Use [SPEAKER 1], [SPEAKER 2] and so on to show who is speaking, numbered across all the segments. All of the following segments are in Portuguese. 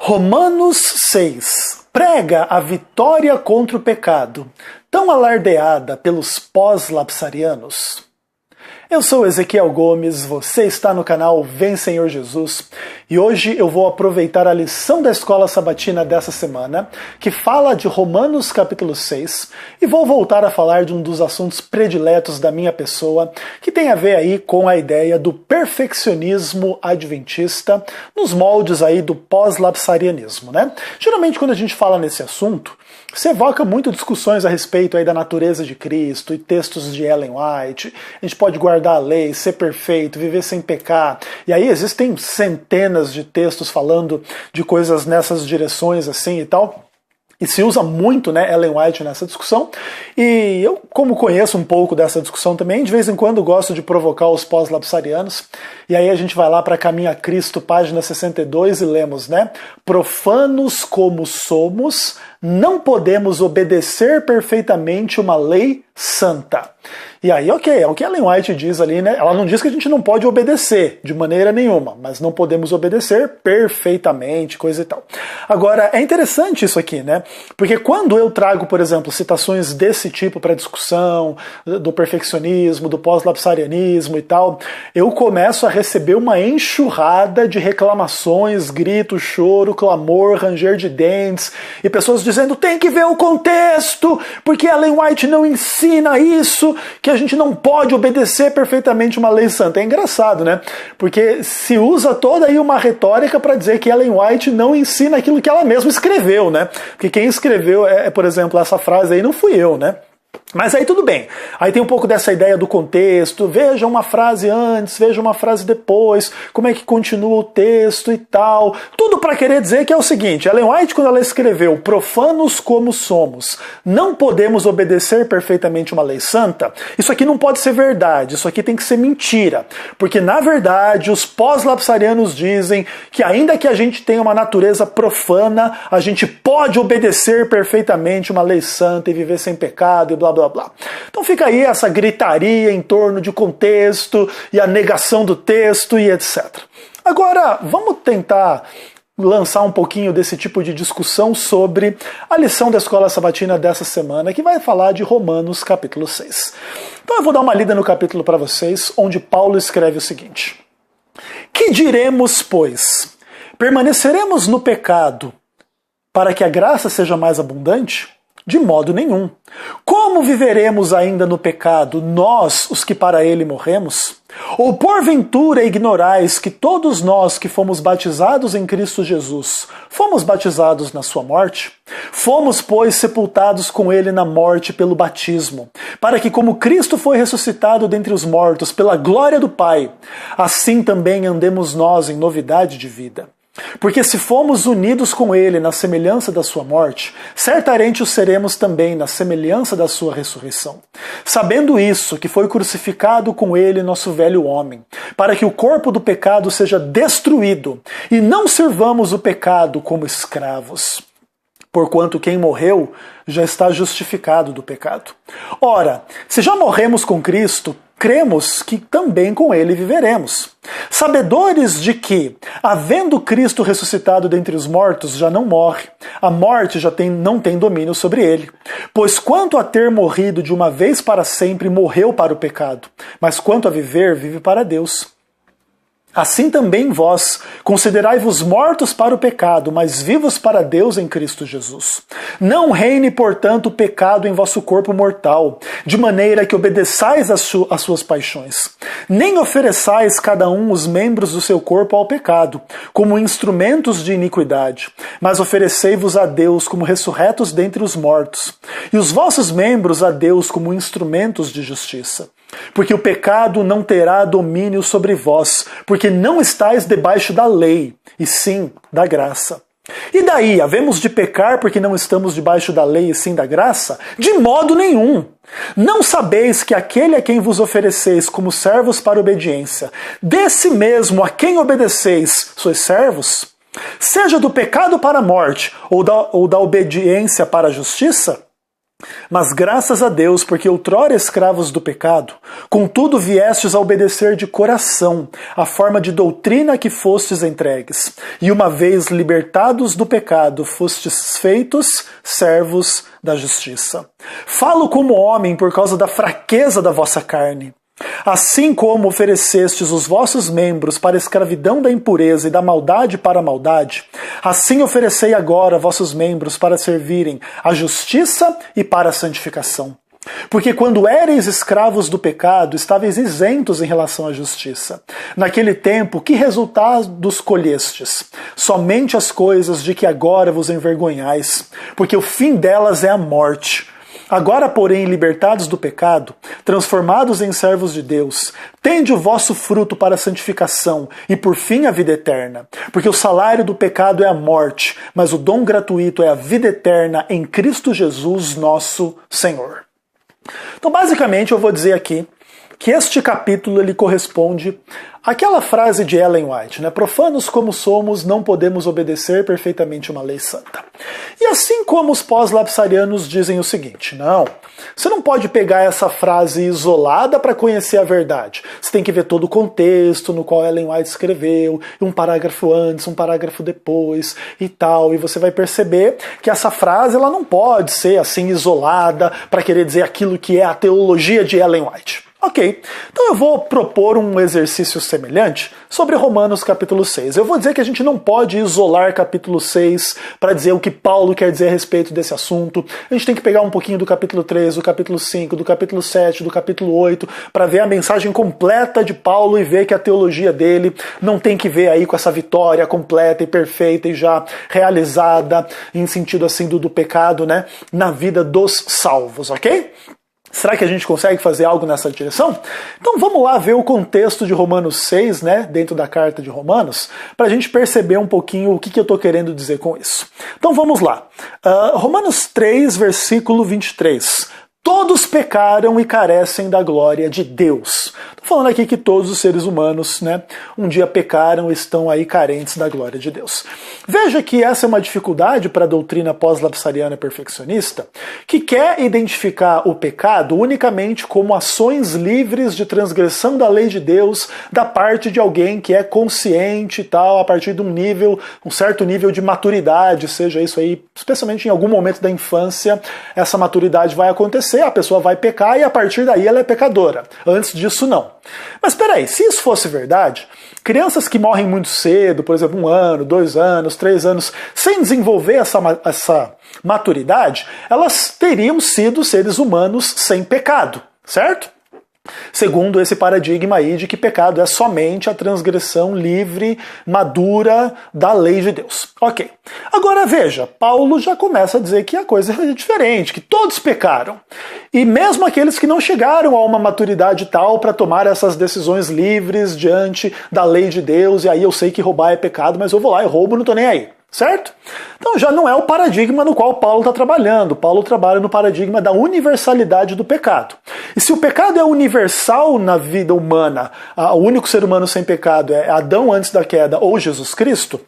[SPEAKER 1] Romanos 6 prega a vitória contra o pecado, tão alardeada pelos pós-lapsarianos. Eu sou Ezequiel Gomes, você está no canal Vem Senhor Jesus, e hoje eu vou aproveitar a lição da Escola Sabatina dessa semana, que fala de Romanos capítulo 6, e vou voltar a falar de um dos assuntos prediletos da minha pessoa, que tem a ver aí com a ideia do perfeccionismo adventista, nos moldes aí do pós-lapsarianismo, né? Geralmente quando a gente fala nesse assunto, se evoca muito discussões a respeito aí da natureza de Cristo e textos de Ellen White. A gente pode guardar a lei, ser perfeito, viver sem pecar. E aí existem centenas de textos falando de coisas nessas direções assim e tal. E se usa muito, né, Ellen White nessa discussão. E eu, como conheço um pouco dessa discussão também, de vez em quando gosto de provocar os pós-lapsarianos. E aí a gente vai lá para Caminho a Cristo, página 62, e lemos, né? Profanos como somos, não podemos obedecer perfeitamente uma lei santa. E aí, ok, é o que Ellen White diz ali, né? Ela não diz que a gente não pode obedecer de maneira nenhuma, mas não podemos obedecer perfeitamente, coisa e tal. Agora, é interessante isso aqui, né? Porque quando eu trago, por exemplo, citações desse tipo para discussão, do perfeccionismo, do pós-lapsarianismo e tal, eu começo a receber uma enxurrada de reclamações, grito, choro, clamor, ranger de dentes, e pessoas dizendo, tem que ver o contexto, porque Ellen White não ensina isso, que a gente não pode obedecer perfeitamente uma lei santa. É engraçado, né? Porque se usa toda aí uma retórica para dizer que Ellen White não ensina aquilo que ela mesma escreveu, né? Porque quem escreveu, por exemplo, essa frase aí não fui eu, né? Mas aí tudo bem, aí tem um pouco dessa ideia do contexto, veja uma frase antes, veja uma frase depois, como é que continua o texto e tal, tudo para querer dizer que é o seguinte, Ellen White quando ela escreveu profanos como somos, não podemos obedecer perfeitamente uma lei santa, isso aqui não pode ser verdade, isso aqui tem que ser mentira, porque na verdade os pós-lapsarianos dizem que ainda que a gente tenha uma natureza profana, a gente pode obedecer perfeitamente uma lei santa e viver sem pecado e blá blá blá. Então fica aí essa gritaria em torno de contexto e a negação do texto e etc. Agora, vamos tentar lançar um pouquinho desse tipo de discussão sobre a lição da Escola Sabatina dessa semana, que vai falar de Romanos capítulo 6. Então eu vou dar uma lida no capítulo para vocês, onde Paulo escreve o seguinte: Que diremos, pois? Permaneceremos no pecado para que a graça seja mais abundante? De modo nenhum. Como viveremos ainda no pecado, nós, os que para ele morremos? Ou porventura ignorais que todos nós que fomos batizados em Cristo Jesus, fomos batizados na sua morte? Fomos, pois, sepultados com ele na morte pelo batismo, para que como Cristo foi ressuscitado dentre os mortos pela glória do Pai, assim também andemos nós em novidade de vida. Porque se fomos unidos com ele na semelhança da sua morte, certamente o seremos também na semelhança da sua ressurreição. Sabendo isso, que foi crucificado com ele nosso velho homem, para que o corpo do pecado seja destruído, e não servamos o pecado como escravos. Porquanto quem morreu já está justificado do pecado. Ora, se já morremos com Cristo, cremos que também com ele viveremos. Sabedores de que, havendo Cristo ressuscitado dentre os mortos, já não morre, a morte não tem domínio sobre ele. Pois quanto a ter morrido de uma vez para sempre, morreu para o pecado, mas quanto a viver, vive para Deus. Assim também vós, considerai-vos mortos para o pecado, mas vivos para Deus em Cristo Jesus. Não reine, portanto, o pecado em vosso corpo mortal, de maneira que obedeçais às suas paixões. Nem ofereçais cada um os membros do seu corpo ao pecado, como instrumentos de iniquidade, mas oferecei-vos a Deus como ressurretos dentre os mortos, e os vossos membros a Deus como instrumentos de justiça. Porque o pecado não terá domínio sobre vós, porque não estáis debaixo da lei, e sim da graça. E daí, havemos de pecar porque não estamos debaixo da lei e sim da graça? De modo nenhum! Não sabeis que aquele a quem vos ofereceis como servos para obediência, desse mesmo a quem obedeceis, sois servos? Seja do pecado para a morte, ou da obediência para a justiça? Mas graças a Deus, porque outrora escravos do pecado, contudo viestes a obedecer de coração a forma de doutrina que fostes entregues, e uma vez libertados do pecado, fostes feitos servos da justiça. Falo como homem por causa da fraqueza da vossa carne. Assim como oferecestes os vossos membros para a escravidão da impureza e da maldade para a maldade, assim oferecei agora vossos membros para servirem à justiça e para a santificação. Porque quando éreis escravos do pecado, estáveis isentos em relação à justiça. Naquele tempo, que resultados colhestes? Somente as coisas de que agora vos envergonhais, porque o fim delas é a morte. Agora, porém, libertados do pecado, transformados em servos de Deus, tende o vosso fruto para a santificação e, por fim, a vida eterna. Porque o salário do pecado é a morte, mas o dom gratuito é a vida eterna em Cristo Jesus, nosso Senhor. Então, basicamente, eu vou dizer aqui que este capítulo ele corresponde àquela frase de Ellen White, né? Profanos como somos, não podemos obedecer perfeitamente uma lei santa. E assim como os pós-lapsarianos dizem o seguinte, não, você não pode pegar essa frase isolada para conhecer a verdade. Você tem que ver todo o contexto no qual Ellen White escreveu, um parágrafo antes, um parágrafo depois e tal, e você vai perceber que essa frase ela não pode ser assim isolada para querer dizer aquilo que é a teologia de Ellen White. Ok, então eu vou propor um exercício semelhante sobre Romanos capítulo 6. Eu vou dizer que a gente não pode isolar capítulo 6 para dizer o que Paulo quer dizer a respeito desse assunto. A gente tem que pegar um pouquinho do capítulo 3, do capítulo 5, do capítulo 7, do capítulo 8, para ver a mensagem completa de Paulo e ver que a teologia dele não tem que ver aí com essa vitória completa e perfeita e já realizada em sentido assim do pecado, né, na vida dos salvos, ok? Será que a gente consegue fazer algo nessa direção? Então vamos lá ver o contexto de Romanos 6, né, dentro da carta de Romanos, para a gente perceber um pouquinho o que eu estou querendo dizer com isso. Então vamos lá. Romanos 3, versículo 23. Todos pecaram e carecem da glória de Deus. Estou falando aqui que todos os seres humanos, né, um dia pecaram e estão aí carentes da glória de Deus. Veja que essa é uma dificuldade para a doutrina pós-lapsariana perfeccionista, que quer identificar o pecado unicamente como ações livres de transgressão da lei de Deus da parte de alguém que é consciente e tal, a partir de um certo nível de maturidade, seja isso aí, especialmente em algum momento da infância, essa maturidade vai acontecer, a pessoa vai pecar e a partir daí ela é pecadora. Antes disso, não. Mas peraí, se isso fosse verdade, crianças que morrem muito cedo, por exemplo, 1 ano, 2 anos, 3 anos, sem desenvolver essa maturidade, elas teriam sido seres humanos sem pecado, certo? Segundo esse paradigma aí de que pecado é somente a transgressão livre, madura da lei de Deus. Ok. Agora veja, Paulo já começa a dizer que a coisa é diferente, que todos pecaram. E mesmo aqueles que não chegaram a uma maturidade tal para tomar essas decisões livres diante da lei de Deus, e aí eu sei que roubar é pecado, mas eu vou lá e roubo, não tô nem aí. Certo? Então já não é o paradigma no qual Paulo está trabalhando. Paulo trabalha no paradigma da universalidade do pecado. E se o pecado é universal na vida humana, o único ser humano sem pecado é Adão antes da queda ou Jesus Cristo,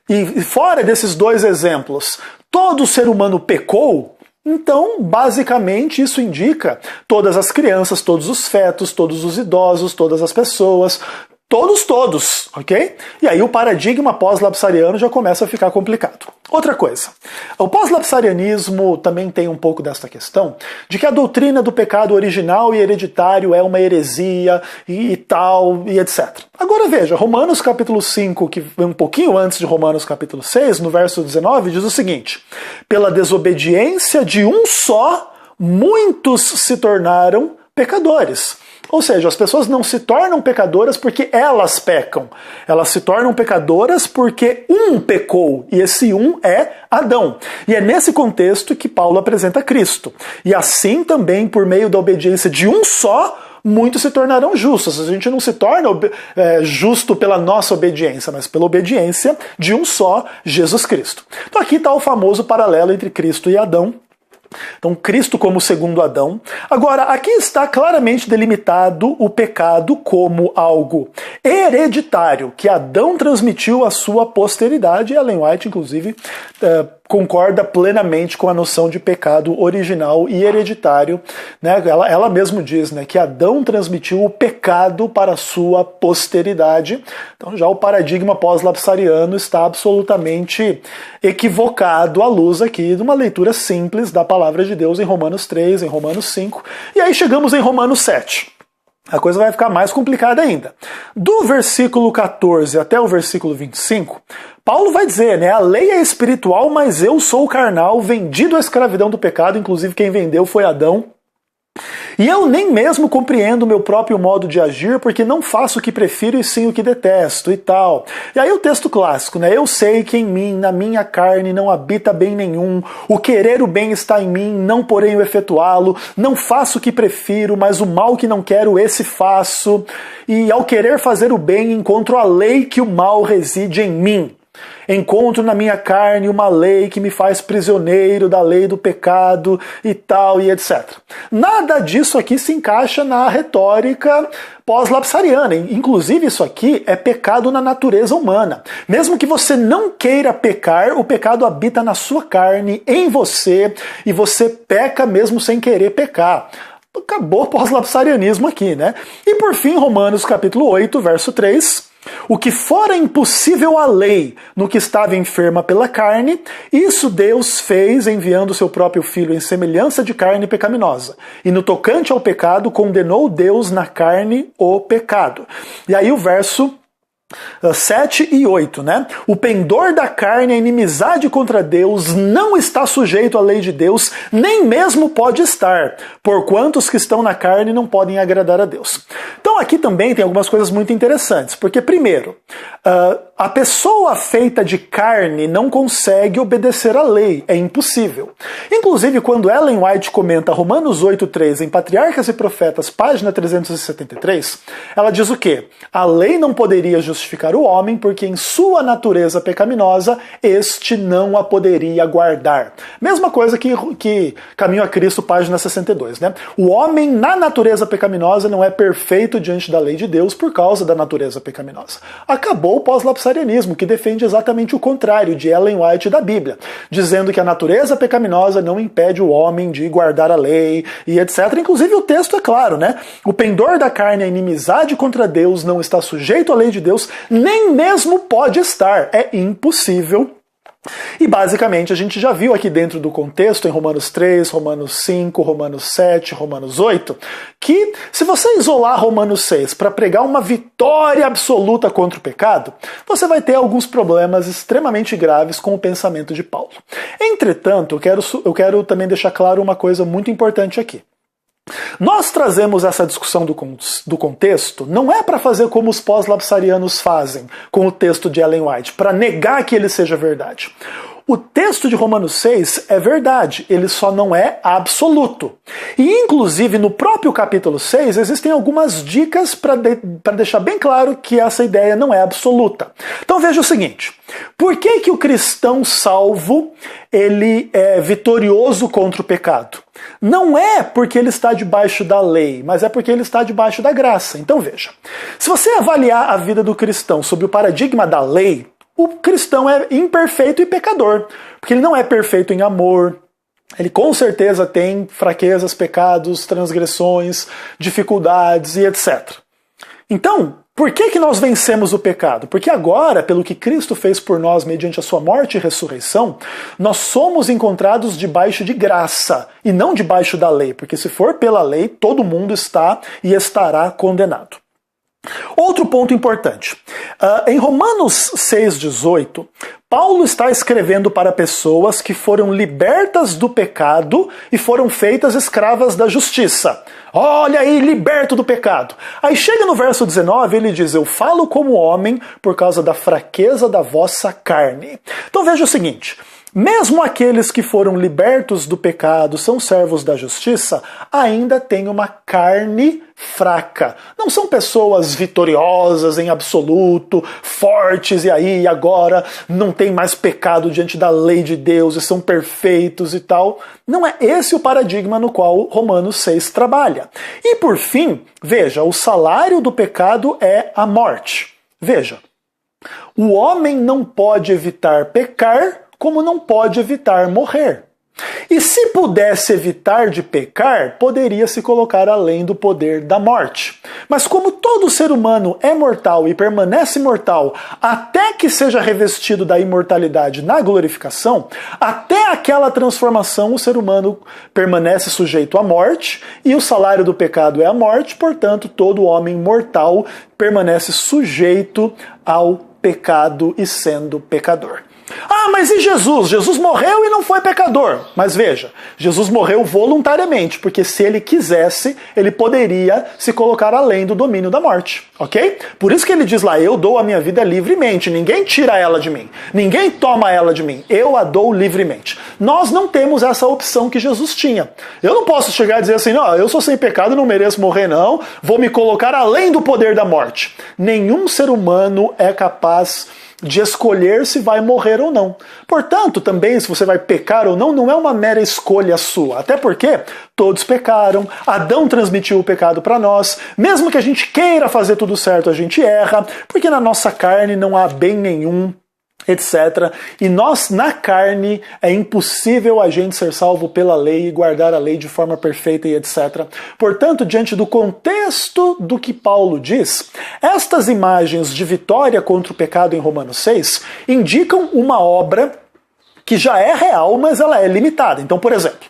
[SPEAKER 1] e fora desses dois exemplos, todo ser humano pecou, então, basicamente, isso indica todas as crianças, todos os fetos, todos os idosos, todas as pessoas, todos, ok? E aí o paradigma pós-lapsariano já começa a ficar complicado. Outra coisa, o pós-lapsarianismo também tem um pouco desta questão de que a doutrina do pecado original e hereditário é uma heresia e tal, e etc. Agora veja, Romanos capítulo 5, que vem um pouquinho antes de Romanos capítulo 6, no verso 19, diz o seguinte: pela desobediência de um só, muitos se tornaram pecadores. Ou seja, as pessoas não se tornam pecadoras porque elas pecam. Elas se tornam pecadoras porque um pecou, e esse um é Adão. E é nesse contexto que Paulo apresenta Cristo. E assim também, por meio da obediência de um só, muitos se tornarão justos. A gente não se torna justo pela nossa obediência, mas pela obediência de um só, Jesus Cristo. Então aqui está o famoso paralelo entre Cristo e Adão, Então, Cristo como segundo Adão. Agora, aqui está claramente delimitado o pecado como algo hereditário, que Adão transmitiu à sua posteridade, e Ellen White, inclusive, concorda plenamente com a noção de pecado original e hereditário. Né? Ela mesmo diz, né, que Adão transmitiu o pecado para a sua posteridade. Então já o paradigma pós-lapsariano está absolutamente equivocado à luz aqui de uma leitura simples da palavra de Deus em Romanos 3, em Romanos 5. E aí chegamos em Romanos 7. A coisa vai ficar mais complicada ainda. Do versículo 14 até o versículo 25, Paulo vai dizer, né, a lei é espiritual, mas eu sou carnal, vendido à escravidão do pecado, inclusive quem vendeu foi Adão. E eu nem mesmo compreendo o meu próprio modo de agir, porque não faço o que prefiro e sim o que detesto e tal. E aí o texto clássico, né? Eu sei que em mim, na minha carne, não habita bem nenhum. O querer o bem está em mim, não porém o efetuá-lo. Não faço o que prefiro, mas o mal que não quero, esse faço. E ao querer fazer o bem, encontro a lei que o mal reside em mim. Encontro na minha carne uma lei que me faz prisioneiro da lei do pecado e tal, e etc. Nada disso aqui se encaixa na retórica pós-lapsariana. Inclusive, isso aqui é pecado na natureza humana. Mesmo que você não queira pecar, o pecado habita na sua carne, em você, e você peca mesmo sem querer pecar. Acabou o pós-lapsarianismo aqui, né? E por fim, Romanos capítulo 8, verso 3... O que fora impossível à lei no que estava enferma pela carne, isso Deus fez enviando seu próprio Filho em semelhança de carne pecaminosa. E no tocante ao pecado, condenou Deus na carne o pecado. E aí o verso 7 e 8, né? O pendor da carne, a inimizade contra Deus, não está sujeito à lei de Deus, nem mesmo pode estar, porquanto os que estão na carne não podem agradar a Deus. Então aqui também tem algumas coisas muito interessantes, porque primeiro, a pessoa feita de carne não consegue obedecer à lei, é impossível. Inclusive, quando Ellen White comenta Romanos 8,3 em Patriarcas e Profetas, página 373, ela diz o quê? A lei não poderia justificar o homem, porque em sua natureza pecaminosa, este não a poderia guardar. Mesma coisa que Caminho a Cristo, página 62, né? O homem, na natureza pecaminosa, não é perfeito diante da lei de Deus por causa da natureza pecaminosa. Acabou o pós-lapsarianismo, que defende exatamente o contrário de Ellen White da Bíblia, dizendo que a natureza pecaminosa não impede o homem de guardar a lei e etc. Inclusive o texto é claro, né? O pendor da carne, a inimizade contra Deus, não está sujeito à lei de Deus, nem mesmo pode estar. É impossível. E basicamente a gente já viu aqui dentro do contexto, em Romanos 3, Romanos 5, Romanos 7, Romanos 8, que se você isolar Romanos 6 para pregar uma vitória absoluta contra o pecado, você vai ter alguns problemas extremamente graves com o pensamento de Paulo. Entretanto, eu quero também deixar claro uma coisa muito importante aqui. Nós trazemos essa discussão do contexto não é para fazer como os pós-lapsarianos fazem com o texto de Ellen White, para negar que ele seja verdade. O texto de Romanos 6 é verdade, ele só não é absoluto. E inclusive no próprio capítulo 6 existem algumas dicas para deixar bem claro que essa ideia não é absoluta. Então veja o seguinte, por que o cristão salvo ele é vitorioso contra o pecado? Não é porque ele está debaixo da lei, mas é porque ele está debaixo da graça. Então veja, se você avaliar a vida do cristão sob o paradigma da lei, o cristão é imperfeito e pecador, porque ele não é perfeito em amor, ele com certeza tem fraquezas, pecados, transgressões, dificuldades e etc. Então, por que nós vencemos o pecado? Porque agora, pelo que Cristo fez por nós mediante a sua morte e ressurreição, nós somos encontrados debaixo de graça e não debaixo da lei, porque se for pela lei, todo mundo está e estará condenado. Outro ponto importante. Em Romanos 6,18, Paulo está escrevendo para pessoas que foram libertas do pecado e foram feitas escravas da justiça. Olha aí, liberto do pecado. Aí chega no verso 19, ele diz, eu falo como homem por causa da fraqueza da vossa carne. Então veja o seguinte, Mesmo aqueles que foram libertos do pecado, são servos da justiça, ainda têm uma carne fraca. Não são pessoas vitoriosas em absoluto, fortes e aí e agora não tem mais pecado diante da lei de Deus e são perfeitos e tal. Não é esse o paradigma no qual Romanos 6 trabalha. E por fim, veja, o salário do pecado é a morte. Veja, o homem não pode evitar pecar, como não pode evitar morrer. E se pudesse evitar de pecar, poderia se colocar além do poder da morte. Mas como todo ser humano é mortal e permanece mortal até que seja revestido da imortalidade na glorificação, até aquela transformação o ser humano permanece sujeito à morte e o salário do pecado é a morte, portanto todo homem mortal permanece sujeito ao pecado e sendo pecador. Ah, mas e Jesus? Jesus morreu e não foi pecador. Mas veja, Jesus morreu voluntariamente, porque se ele quisesse, ele poderia se colocar além do domínio da morte, ok? Por isso que ele diz lá, eu dou a minha vida livremente, ninguém tira ela de mim, ninguém toma ela de mim, eu a dou livremente. Nós não temos essa opção que Jesus tinha. Eu não posso chegar e dizer assim, não, eu sou sem pecado, não mereço morrer não, vou me colocar além do poder da morte. Nenhum ser humano é capaz de escolher se vai morrer ou não. Portanto, também se você vai pecar ou não, não é uma mera escolha sua. Até porque todos pecaram, Adão transmitiu o pecado para nós, mesmo que a gente queira fazer tudo certo, a gente erra, porque na nossa carne não há bem nenhum, etc. E nós, na carne, é impossível a gente ser salvo pela lei e guardar a lei de forma perfeita e etc. Portanto, diante do contexto do que Paulo diz, estas imagens de vitória contra o pecado em Romanos 6 indicam uma obra que já é real, mas ela é limitada. Então, por exemplo,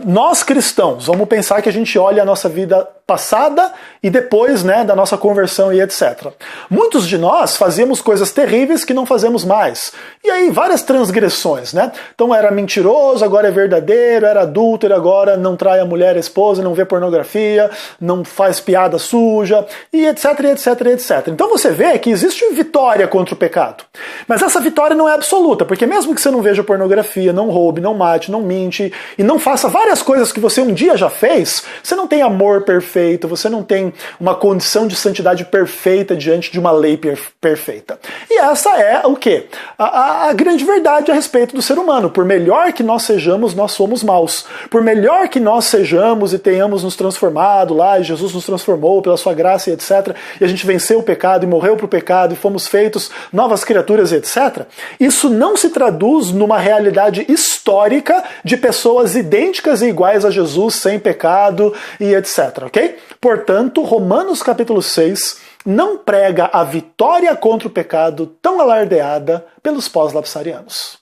[SPEAKER 1] nós cristãos, vamos pensar que a gente olha a nossa vida passada e depois, né, da nossa conversão e etc. Muitos de nós fazíamos coisas terríveis que não fazemos mais. E aí várias transgressões, né? Então era mentiroso, agora é verdadeiro, era adúltero, agora não trai a mulher, a esposa, não vê pornografia, não faz piada suja, e etc, etc, etc. Então você vê que existe vitória contra o pecado. Mas essa vitória não é absoluta, porque mesmo que você não veja pornografia, não roube, não mate, não mente, e não faça várias coisas que você um dia já fez, você não tem amor perfeito, você não tem uma condição de santidade perfeita diante de uma lei perfeita. E essa é o quê? A grande verdade a respeito do ser humano. Por melhor que nós sejamos, nós somos maus. Por melhor que nós sejamos e tenhamos nos transformado lá, e Jesus nos transformou pela sua graça e etc., e a gente venceu o pecado e morreu para o pecado e fomos feitos novas criaturas e etc., isso não se traduz numa realidade histórica de pessoas idênticas e iguais a Jesus, sem pecado e etc., ok? Portanto, Romanos capítulo 6 não prega a vitória contra o pecado tão alardeada pelos pós-lapsarianos.